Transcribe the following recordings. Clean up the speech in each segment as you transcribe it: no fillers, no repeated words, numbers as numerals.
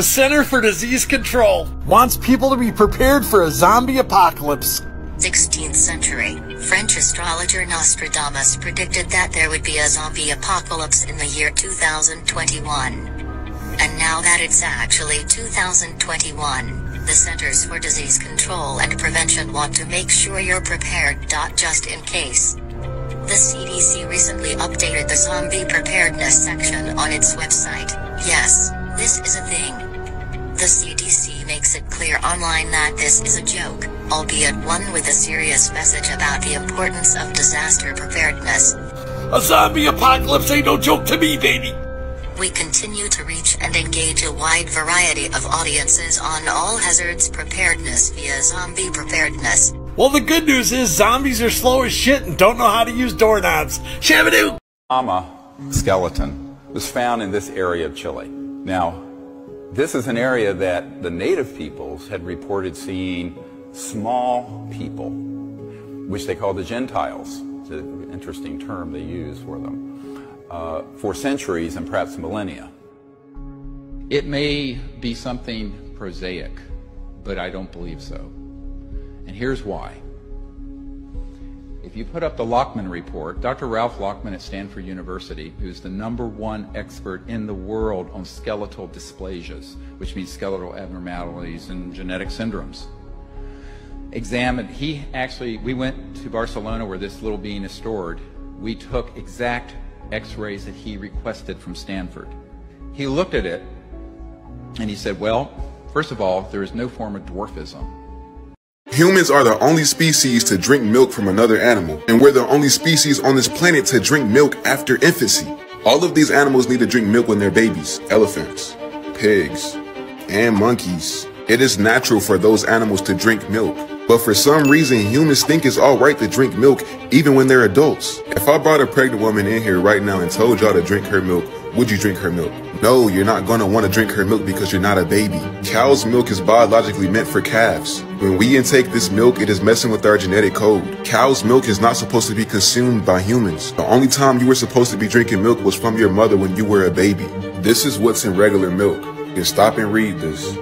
The Center for Disease Control wants people to be prepared for a zombie apocalypse. 16th century, French astrologer Nostradamus predicted that there would be a zombie apocalypse in the year 2021. And now that it's actually 2021, the Centers for Disease Control and Prevention want to make sure you're prepared. Just in case. The CDC recently updated the zombie preparedness section on its website. Yes, this is a thing. The CDC makes it clear online that this is a joke, albeit one with a serious message about the importance of disaster preparedness. A zombie apocalypse ain't no joke to me, baby! We continue to reach and engage a wide variety of audiences on all hazards preparedness via zombie preparedness. Well, the good news is zombies are slow as shit and don't know how to use doorknobs. Shabadoo! Llama skeleton was found in this area of Chile. Now, this is an area that the native peoples had reported seeing small people, which they call the Gentiles. It's an interesting term they use for them. For centuries and perhaps millennia. It may be something prosaic, but I don't believe so. And here's why. If you put up the Lockman report, Dr. Ralph Lockman at Stanford University, who's the #1 expert in the world on skeletal dysplasias, which means skeletal abnormalities and genetic syndromes, we went to Barcelona where this little being is stored. We took exact x-rays that he requested from Stanford. He looked at it and he said, well, first of all, there is no form of dwarfism. Humans are the only species to drink milk from another animal, and we're the only species on this planet to drink milk after infancy. All of these animals need to drink milk when they're babies. Elephants, pigs, and monkeys. It is natural for those animals to drink milk. But for some reason, humans think it's alright to drink milk even when they're adults. If I brought a pregnant woman in here right now and told y'all to drink her milk, would you drink her milk? No, you're not gonna wanna drink her milk because you're not a baby. Cow's milk is biologically meant for calves. When we intake this milk, it is messing with our genetic code. Cow's milk is not supposed to be consumed by humans. The only time you were supposed to be drinking milk was from your mother when you were a baby. This is what's in regular milk. You stop and read this.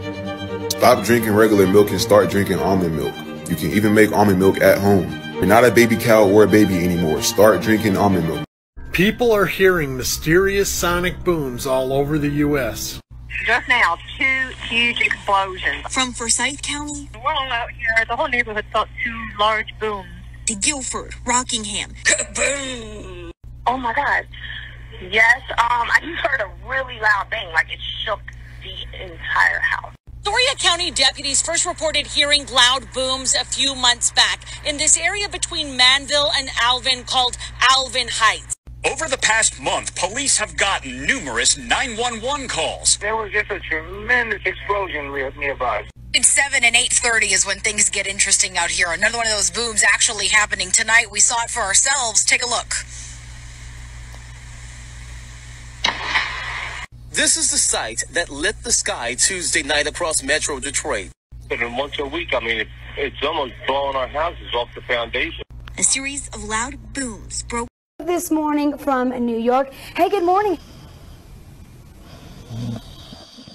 Stop drinking regular milk and start drinking almond milk. You can even make almond milk at home. You're not a baby cow or a baby anymore. Start drinking almond milk. People are hearing mysterious sonic booms all over the U.S. Just now, 2 huge explosions. From Forsyth County? We're all out here. The whole neighborhood felt 2 large booms. To Guilford, Rockingham. Kaboom! Oh my God. Yes, I just heard a really loud bang, like it shook the entire house. Peoria County deputies first reported hearing loud booms a few months back in this area between Manville and Alvin called Alvin Heights. Over the past month, police have gotten numerous 911 calls. There was just a tremendous explosion nearby. Between 7 and 8:30 is when things get interesting out here. Another one of those booms actually happening tonight. We saw it for ourselves. Take a look. This is the site that lit the sky Tuesday night across Metro Detroit. And once a week, I mean, it's almost blowing our houses off the foundation. A series of loud booms broke this morning from New York. Hey, good morning.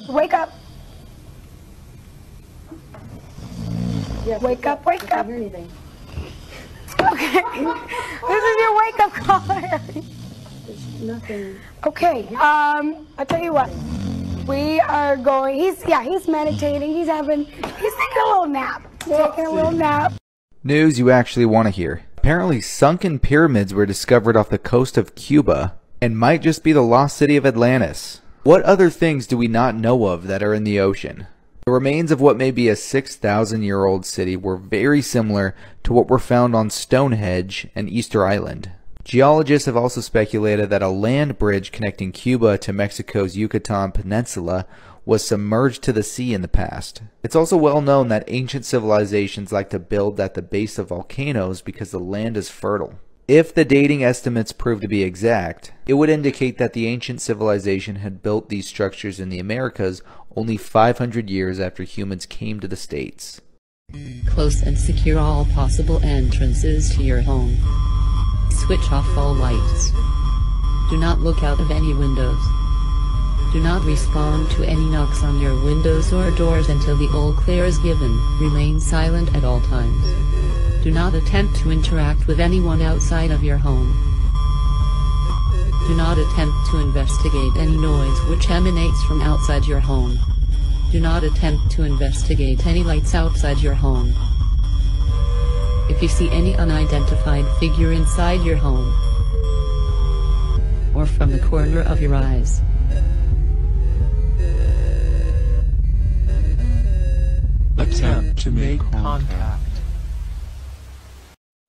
Wake up. Yes, wake up, wake up. I can't hear anything. Okay. This is your wake-up call. There's nothing. Okay, I'll tell you what. We are going, he's meditating. He's taking a little nap. Taking a little nap. News you actually want to hear. Apparently sunken pyramids were discovered off the coast of Cuba and might just be the lost city of Atlantis. What other things do we not know of that are in the ocean? The remains of what may be a 6,000-year-old city were very similar to what were found on Stonehenge and Easter Island. Geologists have also speculated that a land bridge connecting Cuba to Mexico's Yucatan Peninsula was submerged to the sea in the past. It's also well known that ancient civilizations like to build at the base of volcanoes because the land is fertile. If the dating estimates prove to be exact, it would indicate that the ancient civilization had built these structures in the Americas only 500 years after humans came to the States. Close and secure all possible entrances to your home. Switch off all lights. Do not look out of any windows. Do not respond to any knocks on your windows or doors until the all clear is given. Remain silent at all times. Do not attempt to interact with anyone outside of your home. Do not attempt to investigate any noise which emanates from outside your home. Do not attempt to investigate any lights outside your home. If you see any unidentified figure inside your home, or from the corner of your eyes, attempt to make contact.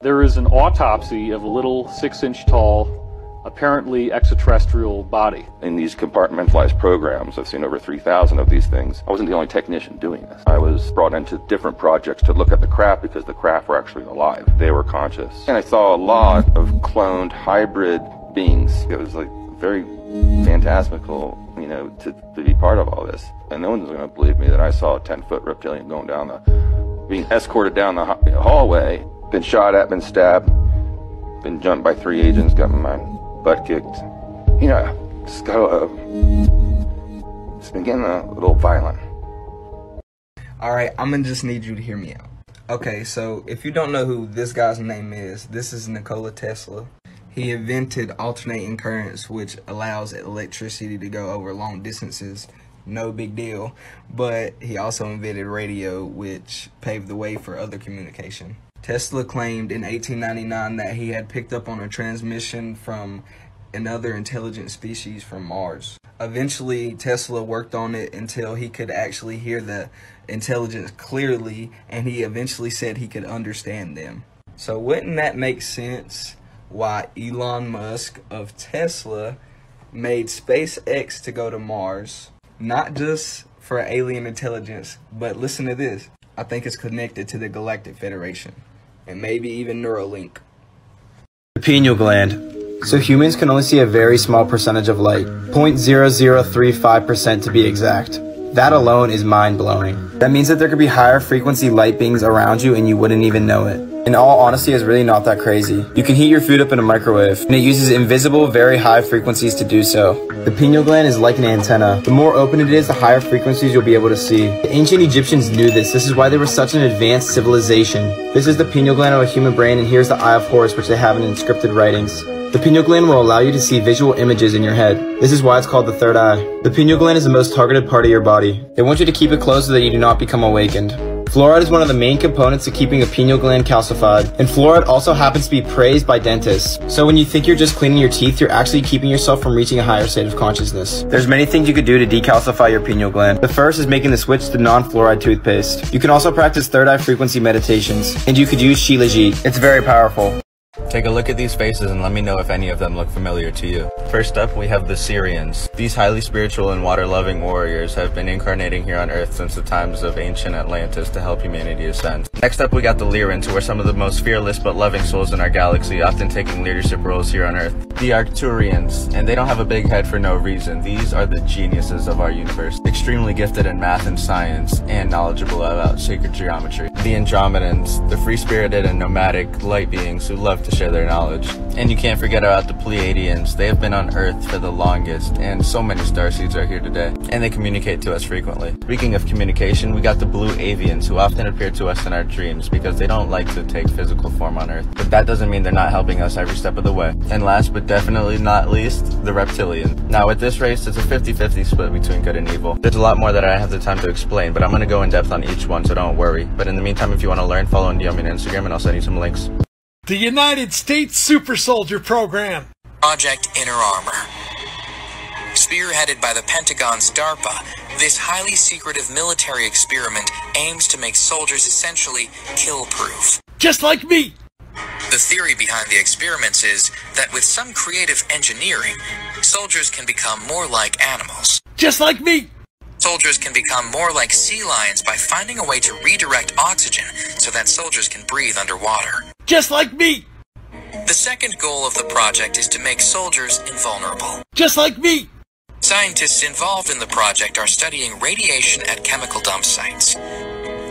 There is an autopsy of a little 6-inch tall, apparently extraterrestrial body. In these compartmentalized programs, I've seen over 3,000 of these things. I wasn't the only technician doing this. I was brought into different projects to look at the craft because the craft were actually alive. They were conscious. And I saw a lot of cloned hybrid beings. It was like very phantasmical, you know, to be part of all this. And no one's going to believe me that I saw a 10-foot reptilian going down being escorted down the hallway, been shot at, been stabbed, been jumped by 3 agents, got my butt kicked. You know, it's been getting a little violent. Alright, I'm gonna just need you to hear me out. Okay, so if you don't know who this guy's name is, this is Nikola Tesla. He invented alternating currents, which allows electricity to go over long distances. No big deal. But he also invented radio, which paved the way for other communication. Tesla claimed in 1899 that he had picked up on a transmission from another intelligent species from Mars. Eventually, Tesla worked on it until he could actually hear the intelligence clearly, and he eventually said he could understand them. So wouldn't that make sense why Elon Musk of Tesla made SpaceX to go to Mars, not just for alien intelligence, but listen to this, I think it's connected to the Galactic Federation, and maybe even Neuralink. The pineal gland. So humans can only see a very small percentage of light, 0.0035% to be exact. That alone is mind-blowing. That means that there could be higher frequency light beings around you and you wouldn't even know it. In all honesty, it's really not that crazy. You can heat your food up in a microwave, and it uses invisible, very high frequencies to do so. The pineal gland is like an antenna. The more open it is, the higher frequencies you'll be able to see. The ancient Egyptians knew this. This is why they were such an advanced civilization. This is the pineal gland of a human brain, and here's the Eye of Horus, which they have in inscripted writings. The pineal gland will allow you to see visual images in your head. This is why it's called the third eye. The pineal gland is the most targeted part of your body. They want you to keep it closed so that you do not become awakened. Fluoride is one of the main components to keeping a pineal gland calcified, and fluoride also happens to be praised by dentists. So when you think you're just cleaning your teeth, you're actually keeping yourself from reaching a higher state of consciousness. There's many things you could do to decalcify your pineal gland. The first is making the switch to non-fluoride toothpaste. You can also practice third eye frequency meditations, and you could use Shilajit. It's very powerful. Take a look at these faces and let me know if any of them look familiar to you. First up, we have the Syrians. These highly spiritual and water-loving warriors have been incarnating here on Earth since the times of ancient Atlantis to help humanity ascend. Next up, we got the Lyrans, who are some of the most fearless but loving souls in our galaxy, often taking leadership roles here on Earth. The Arcturians, and they don't have a big head for no reason. These are the geniuses of our universe, extremely gifted in math and science, and knowledgeable about sacred geometry. The Andromedans, the free-spirited and nomadic light beings who love to share their knowledge. And you can't forget about the Pleiadians. They have been on Earth for the longest, and so many starseeds are here today, and they communicate to us frequently. Speaking of communication, we got the Blue Avians, who often appear to us in our dreams because they don't like to take physical form on Earth. But that doesn't mean they're not helping us every step of the way. And last but definitely not least, the Reptilian. Now with this race, it's a 50-50 split between good and evil. There's a lot more that I have the time to explain, but I'm going to go in depth on each one, so don't worry. But in the meantime, if you want to learn, follow and DM me on Instagram, and I'll send you some links. The United States Super Soldier Program. Project Inner Armor. Spearheaded by the Pentagon's DARPA, this highly secretive military experiment aims to make soldiers essentially kill-proof. Just like me! The theory behind the experiments is that with some creative engineering, soldiers can become more like animals. Just like me! Soldiers can become more like sea lions by finding a way to redirect oxygen so that soldiers can breathe underwater. Just like me! The second goal of the project is to make soldiers invulnerable. Just like me! Scientists involved in the project are studying radiation at chemical dump sites.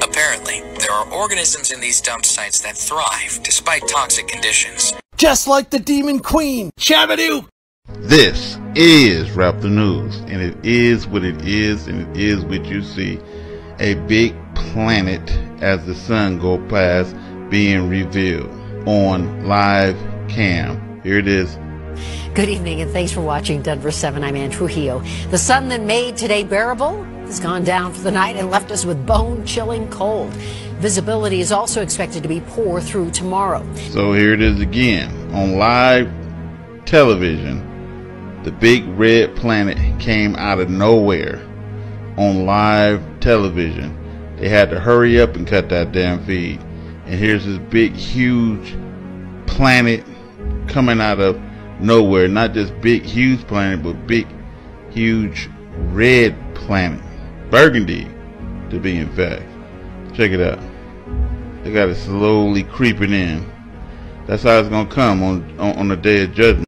Apparently, there are organisms in these dump sites that thrive despite toxic conditions. Just like the Demon Queen! Shabadoo! This is Raptor News, and it is what it is, and it is what you see. A big planet as the sun go past being revealed on live cam. Here it is. Good evening and thanks for watching Denver 7. I'm Ann Trujillo. The sun that made today bearable has gone down for the night and left us with bone-chilling cold. Visibility is also expected to be poor through tomorrow. So here it is again on live television. The big red planet came out of nowhere on live television. They had to hurry up and cut that damn feed. And here's this big, huge planet coming out of nowhere. Not just big, huge planet, but big, huge red planet. Burgundy, to be in fact. Check it out. They got it slowly creeping in. That's how it's going to come on the day of judgment.